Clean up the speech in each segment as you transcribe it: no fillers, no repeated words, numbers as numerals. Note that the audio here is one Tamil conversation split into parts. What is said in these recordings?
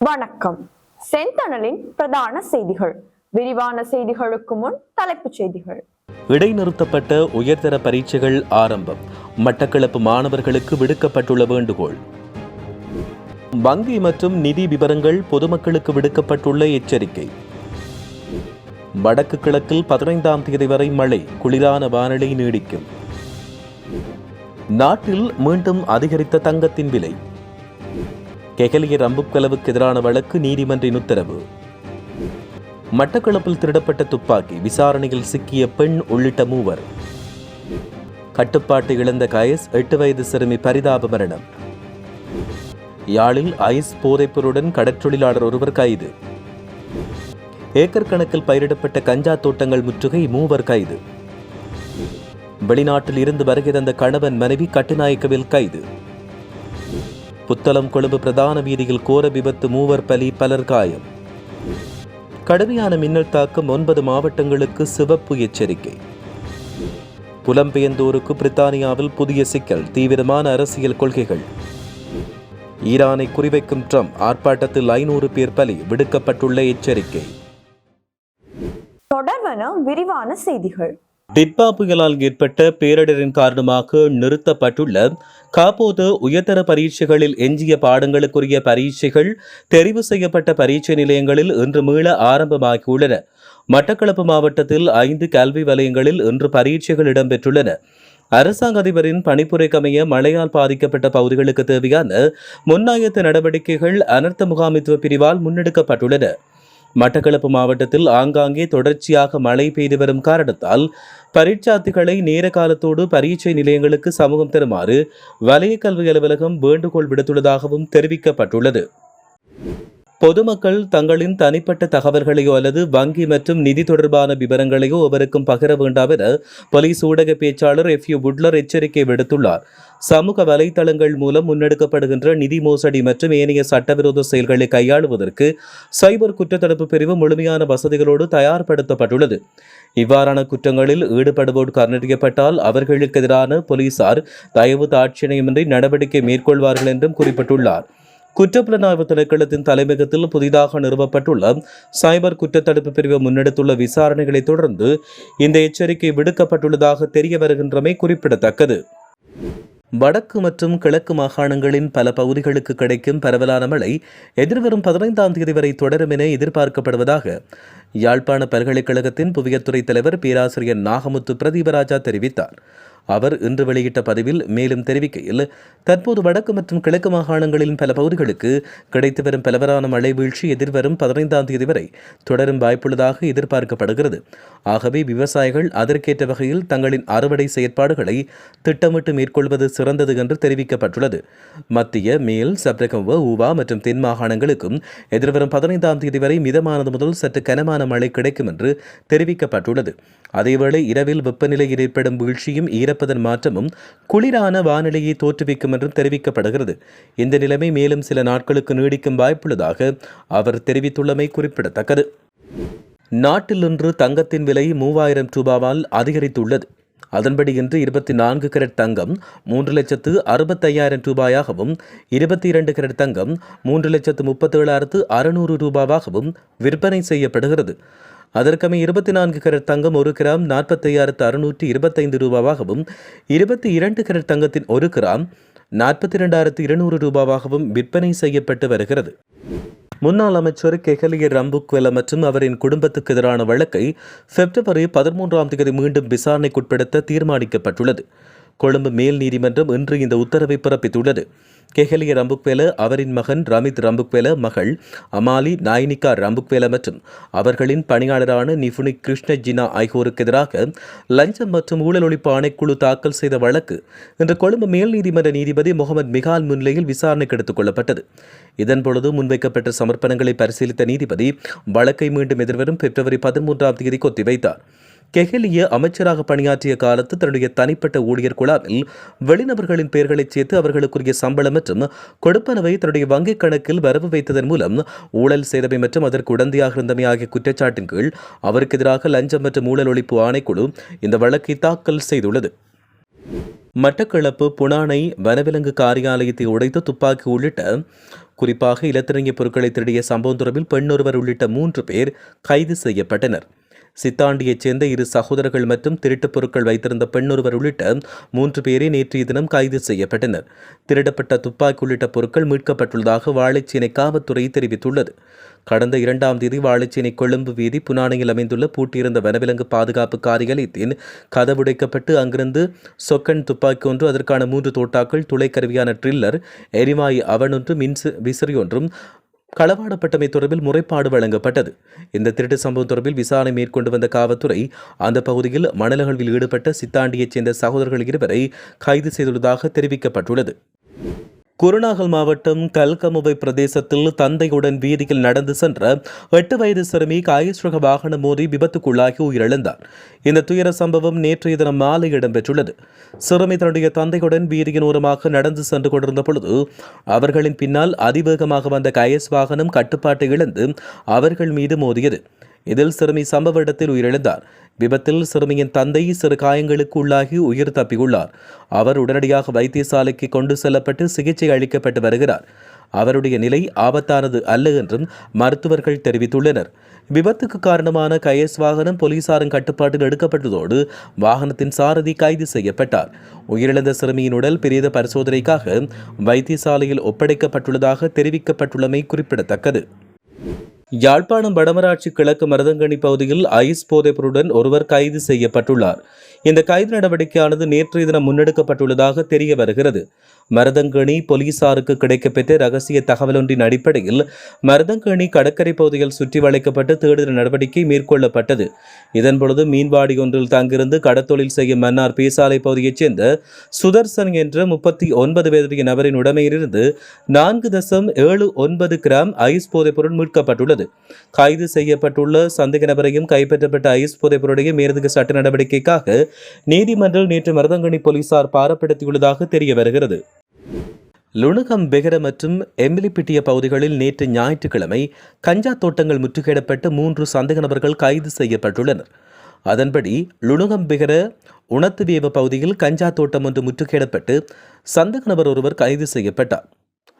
வணக்கம். செந்தணலின் பிரதான செய்திகள். விரிவான செய்திகளுக்கு முன் தலைப்புச் செய்திகள். இடைநிறுத்தப்பட்ட உயர்தர பரீட்சைகள் ஆரம்பம். மட்டக்களப்பு மாணவர்களுக்கு விடுக்கப்பட்டுள்ள வேண்டுகோள். வங்கி மற்றும் நிதி விவரங்கள் பொதுமக்களுக்கு விடுக்கப்பட்டுள்ள எச்சரிக்கை. வடக்கு கிழக்கில் 15ஆம் தேதி வரை மழை, குளிரான வானிலை நீடிக்கும். நாட்டில் மீண்டும் அதிகரித்த தங்கத்தின் விலை. கெகலிய ரம்புக்கலவுக்கு எதிரான வழக்கு நீதிமன்றின் உத்தரவு. மட்டக்களப்பில் திருடப்பட்ட துப்பாக்கி, விசாரணையில் சிக்கிய பெண் உள்ளிட்ட 3. கட்டுப்பாட்டை இழந்த கயஸ், 8 வயது சிறுமி பரிதாப மரணம். யாழில் ஐஸ் போதைப்பொருளுடன் கடற்றொழிலாளர் ஒருவர் கைது. ஏக்கர் கணக்கில் பயிரிடப்பட்ட கஞ்சா தோட்டங்கள் முற்றுகை, 3 கைது. வெளிநாட்டில் இருந்து வருகை தந்த கணவன் மனைவி கட்டுநாயக்கவில் கைது. புத்தளம் கொழும்பு பிரதான வீதியில் கோர விபத்து, 3 பலி, பலர் காயம். கடுமையான மின்னல் தாக்கம், 9 மாவட்டங்களுக்கு சிவப்பு எச்சரிக்கை. புலம்பெயர்ந்தோருக்கு பிரித்தானியாவில் புதிய சிக்கல், தீவிரமான அரசியல் கொள்கைகள். ஈரானை குறிவைக்கும் ட்ரம்ப், ஆர்ப்பாட்டத்தில் 500 பேர் பலி, விடுக்கப்பட்டுள்ள எச்சரிக்கை. தொடர்வன விரிவான செய்திகள். டிட்பா புயலால் ஏற்பட்ட பேரிடரின் காரணமாக நிறுத்தப்பட்டுள்ள காப்போது உயர்தர பரீட்சைகளில் எஞ்சிய பாடங்களுக்குரிய பரீட்சைகள் தெரிவு செய்யப்பட்ட பரீட்சை நிலையங்களில் இன்று மீள ஆரம்பமாகியுள்ளன. மட்டக்களப்பு மாவட்டத்தில் 5 கல்வி வலயங்களில் இன்று பரீட்சைகள் இடம்பெற்றுள்ளன. அரசாங்க அதிபரின் பணிப்புரைக்கமைய மழையால் பாதிக்கப்பட்ட பகுதிகளுக்கு தேவையான முன்னாயத்த நடவடிக்கைகள் அனர்த்த முகாமைத்துவ பிரிவால் முன்னெடுக்கப்பட்டுள்ளன. மட்டக்களப்பு மாவட்டத்தில் ஆங்காங்கே தொடர்ச்சியாக மழை பெய்து வரும் காரணத்தால் பரீட்சார்த்திகளை நேர காலத்தோடு பரீட்சை நிலையங்களுக்கு சமூகம் தருமாறு வலய கல்வி அலுவலகம் வேண்டுகோள் விடுத்துள்ளதாகவும் தெரிவிக்கப்பட்டுள்ளது. பொதுமக்கள் தங்களின் தனிப்பட்ட தகவல்களையோ அல்லது வங்கி மற்றும் நிதி தொடர்பான விவரங்களையோ எவருக்கும் பகிர வேண்டாம் என போலீஸ் ஊடக பேச்சாளர் எஃப்யூ புட்லர் எச்சரிக்கை விடுத்துள்ளார். சமூக வலைதளங்கள் மூலம் முன்னெடுக்கப்படுகின்ற நிதி மோசடி மற்றும் ஏனைய சட்டவிரோத செயல்களை கையாளுவதற்கு சைபர் குற்றத்தடுப்பு பிரிவு முழுமையான வசதிகளோடு தயார்படுத்தப்பட்டுள்ளது. இவ்வாறான குற்றங்களில் ஈடுபடுவோர் கண்டறியப்பட்டால் அவர்களுக்கு எதிரான போலீசார் தயவு தாட்சியமின்றி நடவடிக்கை மேற்கொள்வார்கள் என்றும் குறிப்பிட்டுள்ளார். குற்றப்புலனாய்வு திணைக்களத்தின் தலைமையகத்தில் புதிதாக நிறுவப்பட்டுள்ள சைபர் குற்றத்தடுப்பு பிரிவு முன்னெடுத்துள்ள விசாரணைகளை தொடர்ந்து இந்த எச்சரிக்கை விடுக்கப்பட்டுள்ளதாக தெரிய வருகின்றமை குறிப்பிடத்தக்கது. வடக்கு மற்றும் கிழக்கு மாகாணங்களின் பல பகுதிகளுக்கு கிடைக்கும் பரவலான மழை எதிர்வரும் 15ஆம் தேதி வரை தொடரும் என எதிர்பார்க்கப்படுவதாக யாழ்ப்பாண பல்கலைக்கழகத்தின் புவியியற்துறை தலைவர் பேராசிரியர் நாகமுத்து பிரதீபராஜா தெரிவித்தார். அவர் இன்று வெளியிட்ட பதிவில் மேலும் தெரிவிக்கையில், தற்போது வடக்கு மற்றும் கிழக்கு மாகாணங்களின் பல பகுதிகளுக்கு கிடைத்து வரும் பரவலான மழை வீழ்ச்சி எதிர்வரும் 15ஆம் தேதி வரை தொடரும் வாய்ப்புள்ளதாக எதிர்பார்க்கப்படுகிறது. ஆகவே விவசாயிகள் அதற்கேற்ற வகையில் தங்களின் அறுவடை செயற்பாடுகளை திட்டமிட்டு மேற்கொள்வது சிறந்தது என்று தெரிவிக்கப்பட்டுள்ளது. மத்திய, மேல், சப்ரகமுவ, ஊவா மற்றும் தென் மாகாணங்களுக்கும் எதிர்வரும் 15ஆம் தேதி வரை மிதமானது முதல் சற்று கனமான மழை கிடைக்கும் என்று தெரிவிக்கப்பட்டுள்ளது. அதேவேளை இரவில் வெப்பநிலையில் ஏற்படும் வீழ்ச்சியும் ஈரப்பதன் மாற்றமும் குளிரான வானிலையை தோற்றுவிக்கும் என்றும் தெரிவிக்கப்படுகிறது. இந்த நிலைமை மேலும் சில நாட்களுக்கு நீடிக்கும் வாய்ப்புள்ளதாக அவர் தெரிவித்துள்ளமை குறிப்பிடத்தக்கது. நாட்டில் இன்று தங்கத்தின் விலை 3000 ரூபாவால் அதிகரித்துள்ளது. அதன்படி இன்று 24 கரட் தங்கம் 3,65,000 ரூபாயாகவும் 22 கரட் தங்கம் 3,37,600 ரூபாவாகவும் விற்பனை செய்யப்படுகிறது. அதற்கமை 24 கரட் தங்கம் 1 கிராம் 45,625 ரூபாவாகவும் 22 கரட் தங்கத்தின் 1 கிராம் 42,200 ரூபாவாகவும் விற்பனை செய்யப்பட்டு வருகிறது. முன்னாள் அமைச்சர் கெகலிய ரம்புக்வெல மற்றும் அவரின் குடும்பத்துக்கு எதிரான வழக்கை பிப்ரவரி 13ஆம் தேதி மீண்டும் விசாரணைக்குட்படுத்த தீர்மானிக்கப்பட்டுள்ளது. கொழும்பு மேல் நீதிமன்றம் இன்று இந்த உத்தரவை பிறப்பித்துள்ளது. கெகலிய ரம்புக்வெல, அவரின் மகன் ரமித் ரம்புக்வெல, மகள் அமாலி நாய்னிகா ரம்புக்வெல மற்றும் அவர்களின் பணியாளரான நிபுணி கிருஷ்ண ஜினா ஆகியோருக்கு எதிராக லஞ்சம் மற்றும் ஊழல் ஒழிப்பு ஆணைக்குழு தாக்கல் செய்த வழக்கு இன்று கொழும்பு மேல் நீதிமன்ற நீதிபதி முகமது மிகால் முன்னிலையில் விசாரணைக்கு எடுத்துக் கொள்ளப்பட்டது. இதன்பொழுது முன்வைக்கப்பட்ட சமர்ப்பணங்களை பரிசீலித்த நீதிபதி வழக்கை மீண்டும் எதிர்வரும் பிப்ரவரி 13ஆம் தேதிக்கு ஒத்திவைத்தார். கெஹலிய அமைச்சராக பணியாற்றிய காலத்து தன்னுடைய தனிப்பட்ட ஊழியர் குழாவில் வெளிநபர்களின் பெயர்களைச் சேர்த்து அவர்களுக்குரிய சம்பளம் மற்றும் கொடுப்பனவை தன்னுடைய வங்கிக் கணக்கில் வரவு வைத்ததன் மூலம் ஊழல் செய்தவை மற்றும் அதற்கு உடந்தையாக இருந்தமை ஆகிய குற்றச்சாட்டின் கீழ் அவருக்கு எதிராக லஞ்சம் மற்றும் ஊழல் ஒழிப்பு ஆணைக்குழு இந்த வழக்கை தாக்கல் செய்துள்ளது. மட்டக்களப்பு புனானை வனவிலங்கு காரியாலயத்தை உடைத்து துப்பாக்கி உள்ளிட்ட குறிப்பாக இலத்திரங்கிய பொருட்களை திருடிய சம்பவம் தொடர்பில் பெண்ணொருவர் உள்ளிட்ட 3 பேர் கைது செய்யப்பட்டனர். சித்தாண்டியைச் சேர்ந்த 2 சகோதரர்கள் மற்றும் திருட்டுப் பொருட்கள் வைத்திருந்த பெண்ணொருவர் உள்ளிட்ட 3 பேரே நேற்றைய தினம் கைது செய்யப்பட்டனர். திருடப்பட்ட துப்பாக்கி உள்ளிட்ட பொருட்கள் மீட்கப்பட்டுள்ளதாக வாழைச்சேனை காவல்துறை தெரிவித்துள்ளது. கடந்த 2ஆம் தேதி வாழைச்சேனை கொழும்பு வீதி புனானையில் அமைந்துள்ள பூட்டியிருந்த வனவிலங்கு பாதுகாப்பு காரியாலயத்தின் கதவுடைக்கப்பட்டு அங்கிருந்து சொக்கன் துப்பாக்கி ஒன்று, அதற்கான 3 தோட்டாக்கள், துளைக்கருவியான ட்ரில்லர், எரிவாயு அவனொன்று, விசிறி ஒன்றும் களவாடப்பட்டமை தொடர்பில் முறைப்பாடு வழங்கப்பட்டது. இந்த திருட்டு சம்பவம் தொடர்பில் விசாரணை மேற்கொண்டு வந்த காவல்துறை அந்த பகுதியில் மணல் அகழ்வில் ஈடுபட்ட சித்தாண்டியைச் சேர்ந்த சகோதரர்கள் 2 பேரை கைது செய்துள்ளதாக தெரிவிக்கப்பட்டுள்ளது. குருநாகல் மாவட்டம் கல்கமுவை பிரதேசத்தில் தந்தையுடன் வீதியில் நடந்து சென்ற 8 வயது சிறுமி காயஸ்ரக வாகனம் மோதி விபத்துக்குள்ளாகி உயிரிழந்தார். இந்த துயர சம்பவம் நேற்றைய தினம் மாலை இடம்பெற்றுள்ளது. சிறுமி தன்னுடைய தந்தையுடன் வீதியின் ஓரமாக நடந்து சென்று கொண்டிருந்த பொழுது அவர்களின் பின்னால் அதிவேகமாக வந்த கயஸ் வாகனம் கட்டுப்பாட்டை இழந்து அவர்கள் மீது மோதியது. இதில் சிறுமி சம்பவ இடத்தில் உயிரிழந்தார். விபத்தில் சிறுமியின் தந்தை சிறு காயங்களுக்கு உள்ளாகி உயிர் தப்பியுள்ளார். அவர் உடனடியாக வைத்தியசாலைக்கு கொண்டு செல்லப்பட்டு சிகிச்சை அளிக்கப்பட்டு வருகிறார். அவருடைய நிலை ஆபத்தானது அல்ல என்றும் மருத்துவர்கள் தெரிவித்துள்ளனர். விபத்துக்கு காரணமான கயஸ் வாகனம் போலீசாரின் கட்டுப்பாட்டில் எடுக்கப்பட்டதோடு வாகனத்தின் சாரதி கைது செய்யப்பட்டார். உயிரிழந்த சிறுமியின் உடல் பிரேத பரிசோதனைக்காக வைத்தியசாலையில் ஒப்படைக்கப்பட்டுள்ளதாக தெரிவிக்கப்பட்டுள்ளமை குறிப்பிடத்தக்கது. யாழ்ப்பாணம் வடமராட்சி கிழக்கு மருதங்கணி பகுதியில் ஐஸ் போதைப்பொருளுடன் ஒருவர் கைது செய்யப்பட்டுள்ளார். இந்த கைது நடவடிக்கையானது நேற்றைய தினம் முன்னெடுக்கப்பட்டுள்ளதாக தெரிய வருகிறது. மருதங்கணி போலீசாருக்கு கிடைக்கப்பெற்ற ரகசிய தகவலொன்றின் அடிப்படையில் மருதங்கணி கடற்கரை பகுதியில் சுற்றி வளைக்கப்பட்டு தேடுதல் நடவடிக்கை மேற்கொள்ளப்பட்டது. இதன்பொழுது மீன்வாடி ஒன்றில் தங்கிருந்து கடத்தொழில் செய்யும் மன்னார் பேசாலை பகுதியைச் சேர்ந்த சுதர்சன் என்ற 39 வயதுடைய நபரின் உடைமையிலிருந்து 4.79 கிராம் ஐஸ் போதைப்பொருள் மீட்கப்பட்டுள்ளது. கைது செய்யப்பட்டுள்ள சந்தேக நபரையும் கைப்பற்றப்பட்ட ஐஸ் போதைப்பொருளையும் மேலதிக சட்ட நடவடிக்கைக்காக நீதிமன்றில் நேற்று மருதங்கணி போலீசார் பாரப்படுத்தியுள்ளதாக தெரிய வருகிறது. லுணுகம் பெகர மற்றும் எம்மிலிப்பிட்டிய பகுதிகளில் நேற்று ஞாயிற்றுக்கிழமை கஞ்சா தோட்டங்கள் முற்றுகையிடப்பட்டு 3 சந்தேக நபர்கள் கைது செய்யப்பட்டுள்ளனர். அதன்படி லுணுகம் பெகர உணத்துவேவ பகுதியில் கஞ்சா தோட்டம் ஒன்று முற்றுகையிடப்பட்டு சந்தேக நபர் ஒருவர் கைது செய்யப்பட்டார்.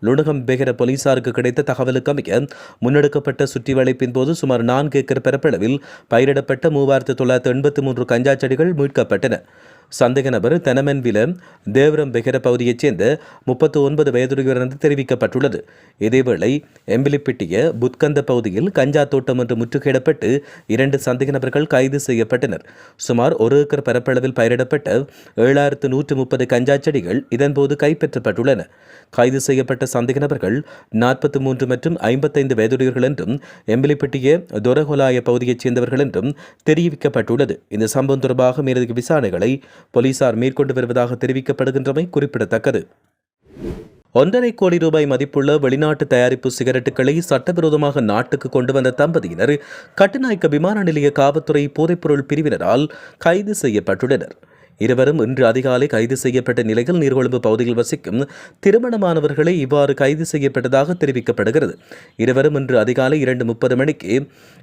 லுணுகம் பெகர போலீசாருக்கு கிடைத்த தகவலுக்கு அமைய முன்னெடுக்கப்பட்ட சுற்றி வளைப்பின் போது சுமார் 4 ஏக்கர் பரப்பளவில் பயிரிடப்பட்ட 3983 கஞ்சா செடிகள் மீட்கப்பட்டன. சந்தேக நபர் தெனமன்வில தேவரம் பெகர பகுதியைச் சேர்ந்த 39 வயதுடையவர் என்று தெரிவிக்கப்பட்டுள்ளது. இதேவேளை எம்பிலிப்பிட்டிய புத்கந்த பகுதியில் கஞ்சா தோட்டம் ஒன்று முற்றுகையிடப்பட்டு 2 சந்தேக நபர்கள் கைது செய்யப்பட்டனர். சுமார் 1 ஏக்கர் பரப்பளவில் பயிரிடப்பட்ட 7130 கஞ்சா செடிகள் இதன்போது கைப்பற்றப்பட்டுள்ளன. கைது செய்யப்பட்ட சந்தேக நபர்கள் 43 மற்றும் 55 வயதுடையவர்கள் என்றும் எம்பிலிப்பிட்டிய தொரகொலாய பகுதியைச் சேர்ந்தவர்கள் என்றும் தெரிவிக்கப்பட்டுள்ளது. இந்த சம்பவம் தொடர்பாக மேலதிக விசாரணைகளை போலீசார் மேற்கொண்டு வருவதாக தெரிவிக்கப்படுகின்றமை குறிப்பிடத்தக்கது. 1.5 கோடி ரூபாய் மதிப்புள்ள வெளிநாட்டு தயாரிப்பு சிகரெட்டுகளை சட்டவிரோதமாக நாட்டுக்கு கொண்டு வந்த தம்பதியினர் கட்டுநாயக்க விமான நிலைய காவல்துறை போதைப்பொருள் பிரிவினரால் கைது செய்யப்பட்டுள்ளனர். இருவரும் இன்று அதிகாலை கைது செய்யப்பட்ட நிலையில் நீர்கொழும்பு பகுதியில் வசிக்கும் திருமணமானவர்களை இவ்வாறு கைது செய்யப்பட்டதாக தெரிவிக்கப்படுகிறது. இருவரும் இன்று அதிகாலை 2:30 மணிக்கு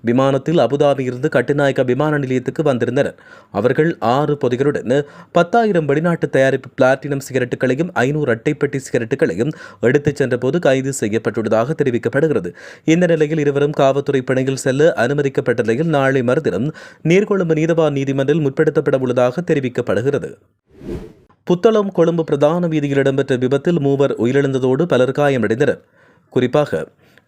விமானத்தில் அபுதாபியிலிருந்து கட்டுநாயக்க விமான நிலையத்துக்கு வந்திருந்தனர். அவர்கள் 6 பொதிகளுடன் 10,000 வெளிநாட்டு தயாரிப்பு பிளாட்டினம் சிகரெட்டுகளையும் 500 அட்டைப்பெட்டி சிகரெட்டுகளையும் எடுத்துச் சென்றபோது கைது செய்யப்பட்டுள்ளதாக தெரிவிக்கப்படுகிறது. இந்த நிலையில் இருவரும் காவல்துறை பிணையில் செல்ல அனுமதிக்கப்பட்ட நிலையில் நாளை மறுதினம் நீர்கொழும்பு நீதவான் நீதிமன்றில் முற்படுத்தப்பட உள்ளதாக தெரிவிக்கப்படுகிறது. புத்தளம் கொழும்பு பிரதான வீதியில் இடம்பெற்ற விபத்தில் 3 உயிரிழந்ததோடு பலர் காயமடைந்தனர். குறிப்பாக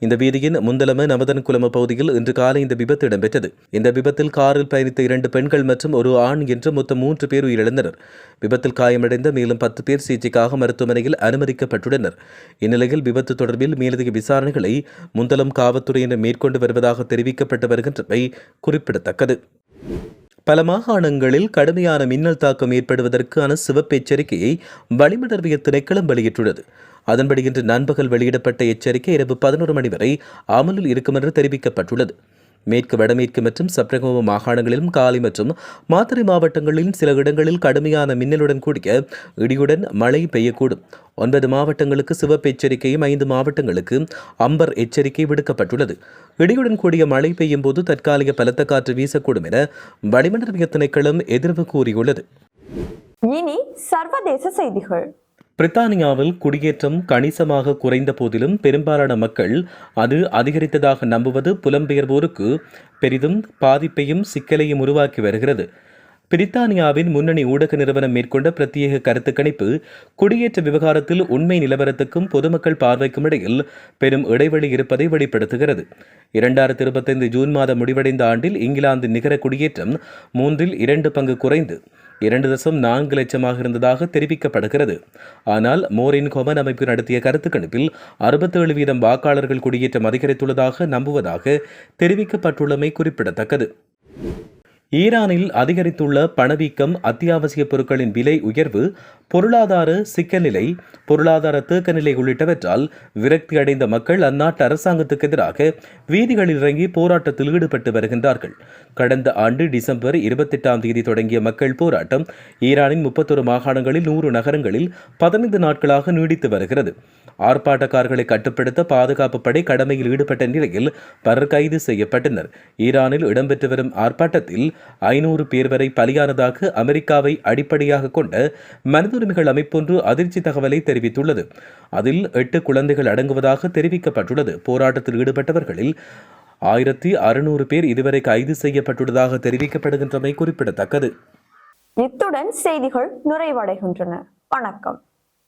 இந்த வீதியின் முந்தலம நவதன்குளம பகுதியில் இன்று காலை இந்த விபத்து இடம்பெற்றது. இந்த விபத்தில் காரில் பயணித்த 2 பெண்கள் மற்றும் 1 ஆண் என்று மொத்தம் 3 பேர் உயிரிழந்தனர். விபத்தில் காயமடைந்த மேலும் 10 பேர் சிகிச்சைக்காக மருத்துவமனையில் அனுமதிக்கப்பட்டுள்ளனர். இந்நிலையில் விபத்து தொடர்பில் மேலதிக விசாரணைகளை முந்தலம் காவல்துறையினர் மேற்கொண்டு வருவதாக தெரிவிக்கப்பட்டு வருகின்றமை குறிப்பிடத்தக்கது. பல மாகாணங்களில் கடுமையான மின்னல் தாக்கம் ஏற்படுவதற்கான சிவப்பு எச்சரிக்கையை வளிமண்டலவியல் திணைக்களம் வெளியிட்டுள்ளது. அதன்படி இன்று நண்பகல் வெளியிடப்பட்ட எச்சரிக்கை இரவு 11 மணி வரை அமலில் இருக்கும் என்று தெரிவிக்கப்பட்டுள்ளது. மேற்கு வடமேற்கு மற்றும் சப்ரகம மாகாணங்களிலும் காலி மற்றும் மாத்தறை மாவட்டங்களிலும் சில இடங்களில் கடுமையான மின்னலுடன் கூடிய இடியுடன் மழை பெய்யக்கூடும். 9 மாவட்டங்களுக்கு சிவப்பு எச்சரிக்கையும் 5 மாவட்டங்களுக்கு அம்பர் எச்சரிக்கை விடுக்கப்பட்டுள்ளது. இடியுடன் கூடிய மழை பெய்யும் போது தற்காலிக பலத்த காற்று வீசக்கூடும் என வளிமண்டலவியல் திணைக்களம் எதிர்வு கூறியுள்ளது. இனி சர்வதேச செய்திகள். பிரித்தானியாவில் குடியேற்றம் கணிசமாக குறைந்த போதிலும் பெரும்பாலான மக்கள் அது அதிகரித்ததாக நம்புவது புலம்பெயர்வோருக்கு பெரிதும் பாதிப்பையும் சிக்கலையும் உருவாக்கி வருகிறது. பிரித்தானியாவின் முன்னணி ஊடக நிறுவனம் மேற்கொண்ட பிரத்யேக கருத்து கணிப்பு குடியேற்ற விவகாரத்தில் உண்மை நிலவரத்துக்கும் பொதுமக்கள் பார்வைக்கும் இடையில் பெரும் இடைவெளி இருப்பதை வெளிப்படுத்துகிறது. 2025 ஜூன் மாதம் முடிவடைந்த ஆண்டில் இங்கிலாந்து நிகர குடியேற்றம் 2 பங்கு குறைந்து 2.4 லட்சமாக இருந்ததாக தெரிவிக்கப்படுகிறது. ஆனால் மோரின் கொமன் அமைப்பு நடத்திய கருத்து கணிப்பில் 67% வாக்காளர்கள் குடியேற்றம் அதிகரித்துள்ளதாக நம்புவதாக தெரிவிக்கப்பட்டுள்ளமை குறிப்பிடத்தக்கது. ஈரானில் அதிகரித்துள்ள பணவீக்கம், அத்தியாவசிய பொருட்களின் விலை உயர்வு, பொருளாதார சிக்கல்நிலை, பொருளாதார தேக்கநிலை உள்ளிட்டவற்றால் விரக்தி அடைந்த மக்கள் அந்நாட்டு அரசாங்கத்துக்கு எதிராக வீதிகளில் இறங்கி போராட்டத்தில் ஈடுபட்டு வருகின்றார்கள். கடந்த ஆண்டு டிசம்பர் 28ஆம் தேதி தொடங்கிய மக்கள் போராட்டம் ஈரானின் 31 மாகாணங்களில் 100 நகரங்களில் 15 நாட்களாக நீடித்து வருகிறது. ஆர்ப்பாட்டக்காரர்களை கட்டுப்படுத்த பாதுகாப்பு படை கடமையில் ஈடுபட்ட நிலையில் பலர் கைது செய்யப்பட்டனர். ஈரானில் இடம்பெற்று வரும் ஆர்ப்பாட்டத்தில் 500 பேர் வரை பலியானதாக அமெரிக்காவை அடிப்படையாக கொண்ட மனித உரிமைகள் அமைப்பொன்று அதிர்ச்சி தகவலை தெரிவித்துள்ளது. அதில் 8 குழந்தைகள் அடங்குவதாக தெரிவிக்கப்பட்டுள்ளது. போராட்டத்தில் ஈடுபட்டவர்களில் 1600 பேர் இதுவரை கைது செய்யப்பட்டுள்ளதாக தெரிவிக்கப்படுகின்றமை குறிப்பிடத்தக்கது. இத்துடன் செய்திகள் நிறைவடைகின்றன. வணக்கம்.